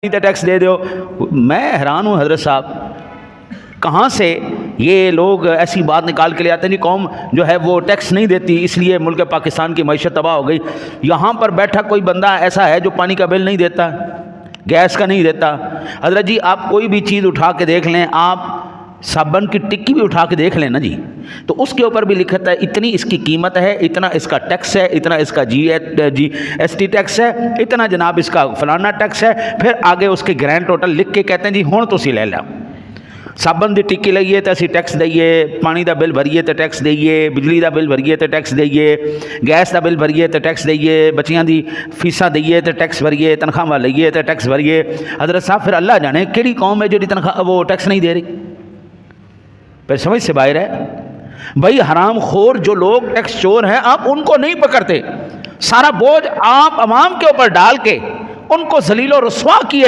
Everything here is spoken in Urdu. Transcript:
ٹیکس دے دو. میں حیران ہوں حضرت صاحب، کہاں سے یہ لوگ ایسی بات نکال کے لے آتے ہیں؟ قوم جو ہے وہ ٹیکس نہیں دیتی اس لیے ملک پاکستان کی معیشت تباہ ہو گئی. یہاں پر بیٹھا کوئی بندہ ایسا ہے جو پانی کا بل نہیں دیتا، گیس کا نہیں دیتا. حضرت جی آپ کوئی بھی چیز اٹھا کے دیکھ لیں، آپ صابن کی ٹکی بھی اٹھا کے دیکھ لیں نا جی، تو اس کے اوپر بھی لکھا ہے اتنی اس کی قیمت ہے، اتنا اس کا ٹیکس ہے، اتنا اس کا جی ایس ٹی ٹیکس ہے، اتنا جناب اس کا فلانا ٹیکس ہے. پھر آگے اس کے گرینڈ ٹوٹل لکھ کے کہتے ہیں جی ہوں تسی لے لو، صابن دی ٹکی لئیے تو اسی ٹیکس دئیے، پانی دا بل بھریے تو ٹیکس دئیے، بجلی دا بل بھریے تو ٹیکس دئیے، گیس دا بل بھریے تو ٹیکس دئیے، بچیاں دی فیساں دئیے تو ٹیکس بھریے، تنخواہ لئیے تو ٹیکس بھریے. حضرت صاحب پھر اللہ جانے کیڑی قوم ہے جو تنخواہ وہ ٹیکس نہیں دے رہی؟ پھر سمجھ سے باہر ہے. بھائی حرام خور جو لوگ ٹیکس چور ہیں آپ ان کو نہیں پکڑتے، سارا بوجھ آپ عوام کے اوپر ڈال کے ان کو ذلیل و رسوا کیے